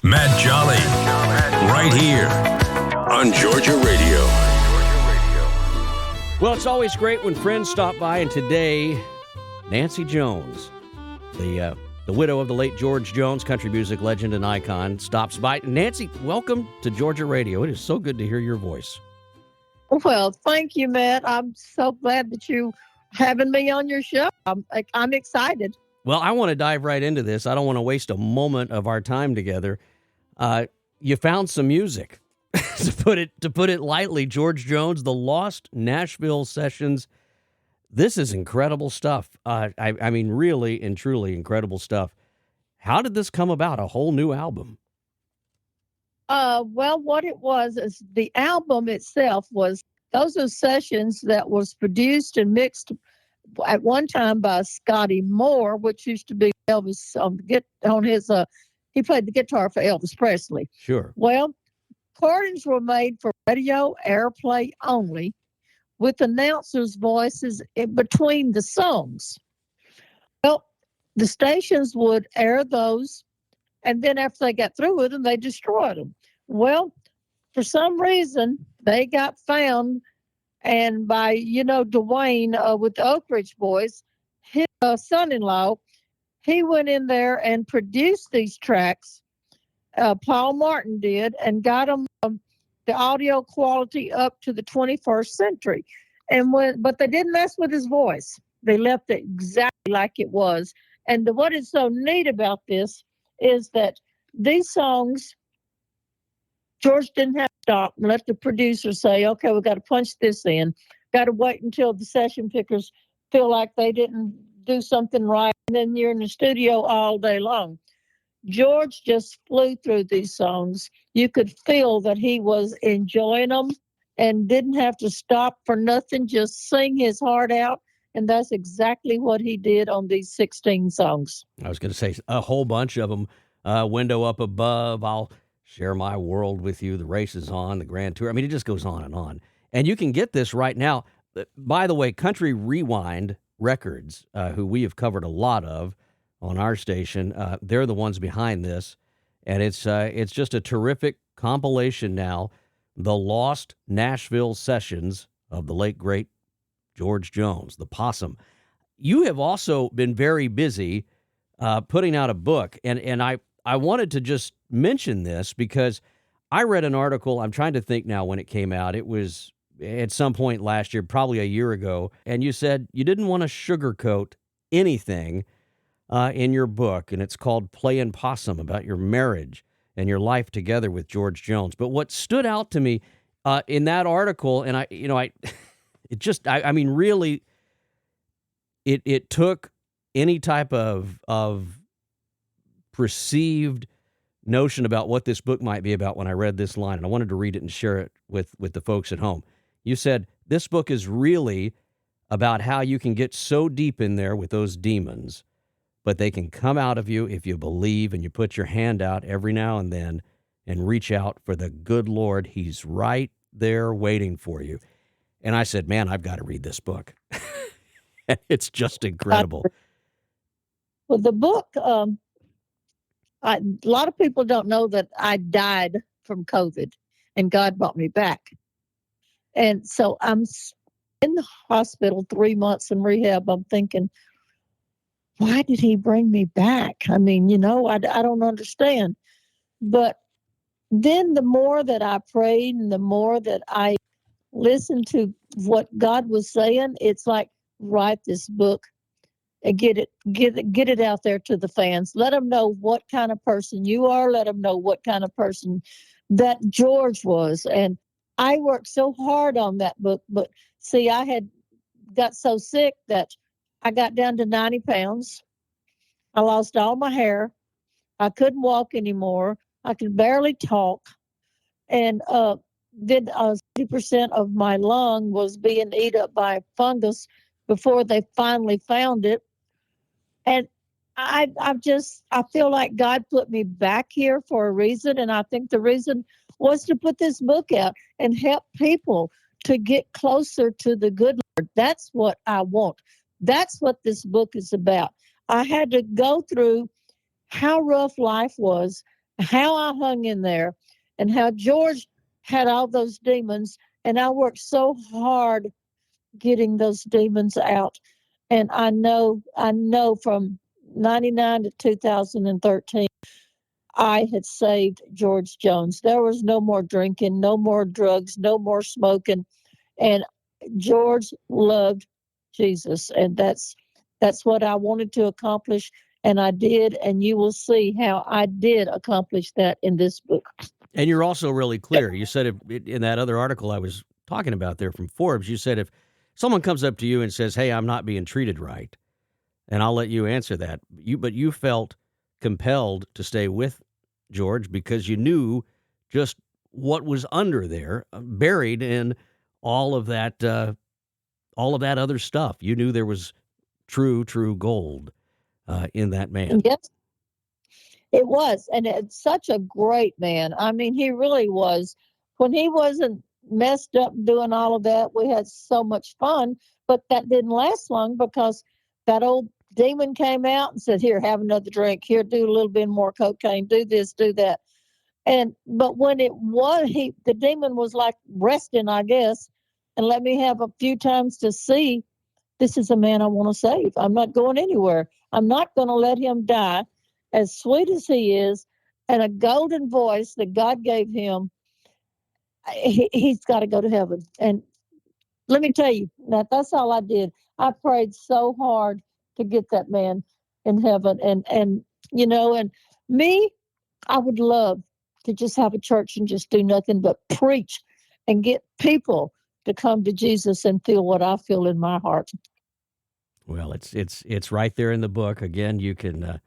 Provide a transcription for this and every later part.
Matt Jolley, right here on Georgia Radio. Well, it's always great when friends stop by, and today, Nancy Jones, the widow of the late George Jones, country music legend and icon, stops by. Nancy, welcome to Georgia Radio. It is so good to hear your voice. Well, thank you, Matt. I'm so glad that you having me on your show. I'm excited. Well, I want to dive right into this. I don't want to waste a moment of our time together. You found some music, to put it lightly. George Jones, the Lost Nashville Sessions. This is incredible stuff. I mean, really and truly incredible stuff. How did this come about? A whole new album? Well, what it was is the album itself those are sessions that was produced and mixed at one time by Scotty Moore, which used to be Elvis he played the guitar for Elvis Presley. Sure. Well, recordings were made for radio airplay only, with announcers' voices in between the songs. Well, the stations would air those, and then after they got through with them, they destroyed them. Well, for some reason, they got found, and by, Dwayne with the Oak Ridge Boys, his son-in-law, he went in there and produced these tracks. Paul Martin did, and got them the audio quality up to the 21st century. But they didn't mess with his voice. They left it exactly like it was. And what is so neat about this is that these songs, George didn't have to stop and let the producer say, okay, we've got to punch this in. Got to wait until the session pickers feel like they didn't do something right, and then you're in the studio all day long. George just flew through these songs. You could feel that he was enjoying them and didn't have to stop for nothing, just sing his heart out. And that's exactly what he did on these 16 songs. I was going to say a whole bunch of them. Window Up Above, I'll Share My World With You, The Race Is On, The Grand Tour. I mean, it just goes on and on. And you can get this right now. By the way, Country Rewind Records, who we have covered a lot of on our station, they're the ones behind this. And it's just a terrific compilation now, the Lost Nashville Sessions of the late, great George Jones, the Possum. You have also been very busy putting out a book, and I wanted to just mention this because I read an article. I'm trying to think now when it came out. It was at some point last year, probably a year ago, and you said you didn't want to sugarcoat anything in your book, and it's called Playin' Possum, about your marriage and your life together with George Jones. But what stood out to me in that article, and really, it took any type of perceived notion about what this book might be about when I read this line, and I wanted to read it and share it with the folks at home. You said, this book is really about how you can get so deep in there with those demons, but they can come out of you if you believe and you put your hand out every now and then and reach out for the good Lord. He's right there waiting for you. And I said, man, I've got to read this book. It's just incredible. Well, the book, a lot of people don't know that I died from COVID and God brought me back. And so I'm in the hospital 3 months in rehab. I'm thinking, why did he bring me back? I mean, I don't understand. But then the more that I prayed and the more that I listened to what God was saying, it's like, write this book and get it out there to the fans. Let them know what kind of person you are. Let them know what kind of person that George was. And I worked so hard on that book, but see, I had got so sick that I got down to 90 pounds. I lost all my hair. I couldn't walk anymore. I could barely talk. And then 80% of my lung was being eaten up by fungus before they finally found it. And I feel like God put me back here for a reason. And I think the reason was to put this book out and help people to get closer to the good Lord. That's what I want. That's what this book is about. I had to go through how rough life was, how I hung in there, and how George had all those demons. And I worked so hard getting those demons out. And I know from 99 to 2013, I had saved George Jones. There was no more drinking, no more drugs, no more smoking. And George loved Jesus. And that's what I wanted to accomplish. And I did. And you will see how I did accomplish that in this book. And you're also really clear. You said in that other article I was talking about there from Forbes, you said if someone comes up to you and says, "Hey, I'm not being treated right," and I'll let you answer that. But you felt compelled to stay with George because you knew just what was under there, buried in all of that other stuff. You knew there was true gold in that man. Yes, it was. And it's such a great man. I mean, he really was. When he wasn't messed up doing all of that, we had so much fun. But that didn't last long because that old demon came out and said, "Here, have another drink. Here, do a little bit more cocaine. Do this, do that." But when it was, the demon was like resting, I guess, and let me have a few times to see, this is a man I want to save. I'm not going anywhere. I'm not going to let him die. As sweet as he is, and a golden voice that God gave him, he's got to go to heaven. And let me tell you, that's all I did. I prayed so hard to get that man in heaven. And and me, I would love to just have a church and just do nothing but preach and get people to come to Jesus and feel what I feel in my heart. Well, it's right there in the book. Again, you can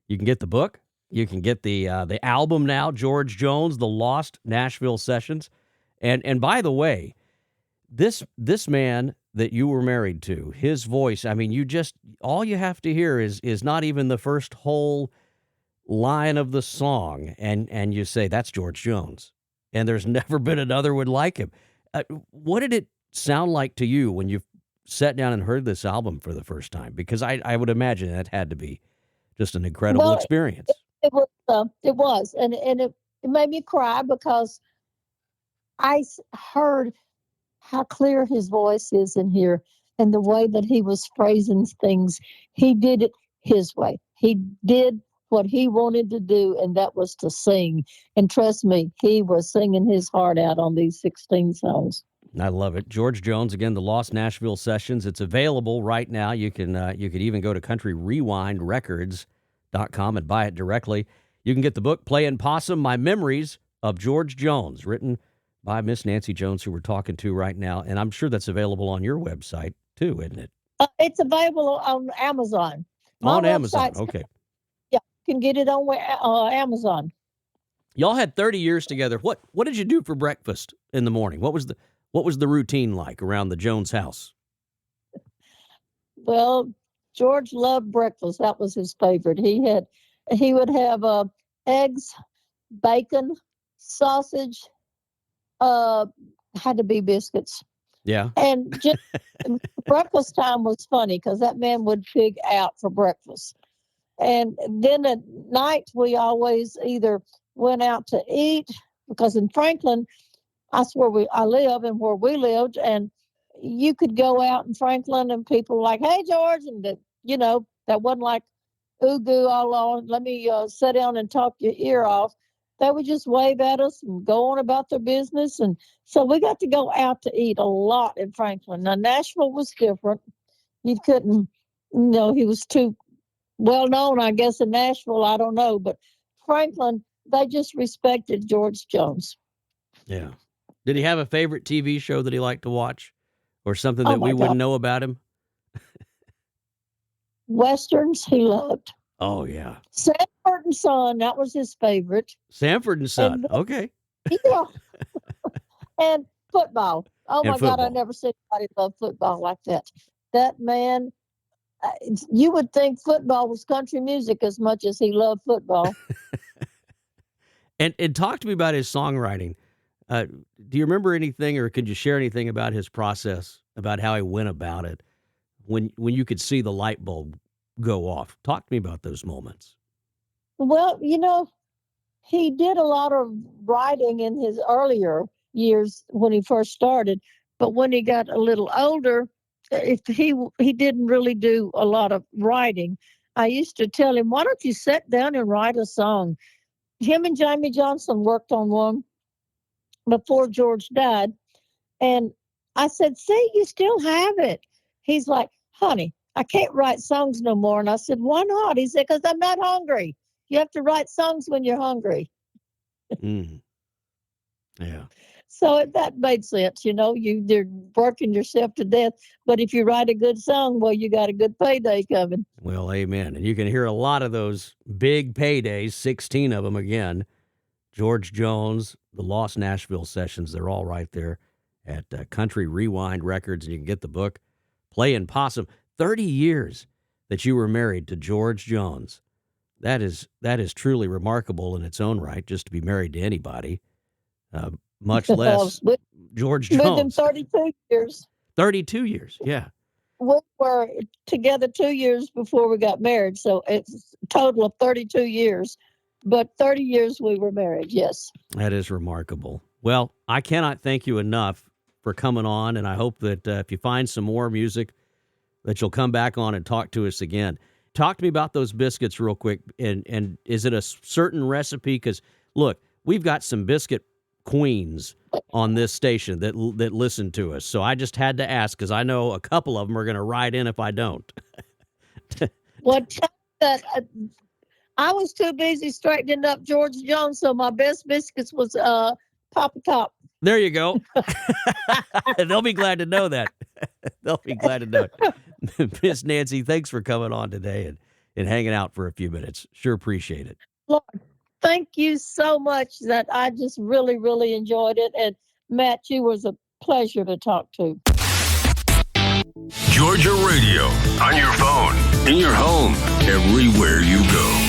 get the book. You can get the album now, George Jones, the Lost Nashville Sessions. And by the way, this man that you were married to, his voice, I mean, all you have to hear is not even the first whole line of the song, and you say, that's George Jones. And there's never been another one like him. What did it sound like to you when you sat down and heard this album for the first time? Because I would imagine that had to be just an incredible experience. It was, and it made me cry because I heard how clear his voice is in here and the way that he was phrasing things. He did it his way. He did what he wanted to do, and that was to sing. And trust me, he was singing his heart out on these 16 songs. I love it. George Jones, again, the Lost Nashville Sessions. It's available right now. You could even go to countryrewindrecords.com and buy it directly. You can get the book, Playing Possum, My Memories of George Jones, written by Miss Nancy Jones, who we're talking to right now. And I'm sure that's available on your website, too, isn't it? It's available on Amazon. Amazon, okay. Yeah, you can get it on Amazon. Y'all had 30 years together. What did you do for breakfast in the morning? What was the routine like around the Jones house? Well, George loved breakfast. That was his favorite. He would have eggs, bacon, sausage, had to be biscuits. Yeah. And just breakfast time was funny because that man would pig out for breakfast. And then at night, we always either went out to eat, because in Franklin, that's where I live and where we lived. And you could go out in Franklin and people were like, "Hey, George," and that wasn't like, "Ooh, goo, all on, let me sit down and talk your ear off." They would just wave at us and go on about their business. And so we got to go out to eat a lot in Franklin. Now, Nashville was different. You couldn't, he was too well known, I guess, in Nashville. I don't know. But Franklin, they just respected George Jones. Yeah. Did he have a favorite TV show that he liked to watch, or something that we wouldn't know about him? Westerns he loved. Oh, yeah. Sanford and Son, that was his favorite. Sanford and Son, okay. Yeah. And football. Oh, my football. God, I never seen anybody love football like that. That man, you would think football was country music as much as he loved football. And talk to me about his songwriting. Do you remember anything, or could you share anything about his process, about how he went about it when you could see the light bulb go off? Talk to me about those moments. Well, he did a lot of writing in his earlier years when he first started, but when he got a little older, if he didn't really do a lot of writing. I used to tell him, "Why don't you sit down and write a song?" Him and Jamie Johnson worked on one before George died, and I said, "See, you still have it." He's like, "Honey, I can't write songs no more." And I said, "Why not?" He said, "Because I'm not hungry. You have to write songs when you're hungry." Mm. Yeah. So that made sense. They're working yourself to death. But if you write a good song, well, you got a good payday coming. Well, amen. And you can hear a lot of those big paydays, 16 of them again. George Jones, the Lost Nashville Sessions, they're all right there at Country Rewind Records, and you can get the book. Playing Possum, 30 years that you were married to George Jones. That is truly remarkable in its own right, just to be married to anybody, much less with George him Jones. 32 years. 32 years, yeah. We were together 2 years before we got married, so it's a total of 32 years. But 30 years we were married, yes. That is remarkable. Well, I cannot thank you enough for coming on, and I hope that if you find some more music, that you'll come back on and talk to us again. Talk to me about those biscuits real quick, and is it a certain recipe? Because, look, we've got some biscuit queens on this station that listen to us, so I just had to ask, because I know a couple of them are going to write in if I don't. Well, that I was too busy straightening up George Jones, so my best biscuits was Papa Top. There you go. They'll be glad to know that. They'll be glad to know it. Miss Nancy, thanks for coming on today and hanging out for a few minutes. Sure appreciate it. Lord, thank you so much. That I just really, really enjoyed it. And Matt, you was a pleasure to talk to. Georgia Radio, on your phone, in your home, everywhere you go.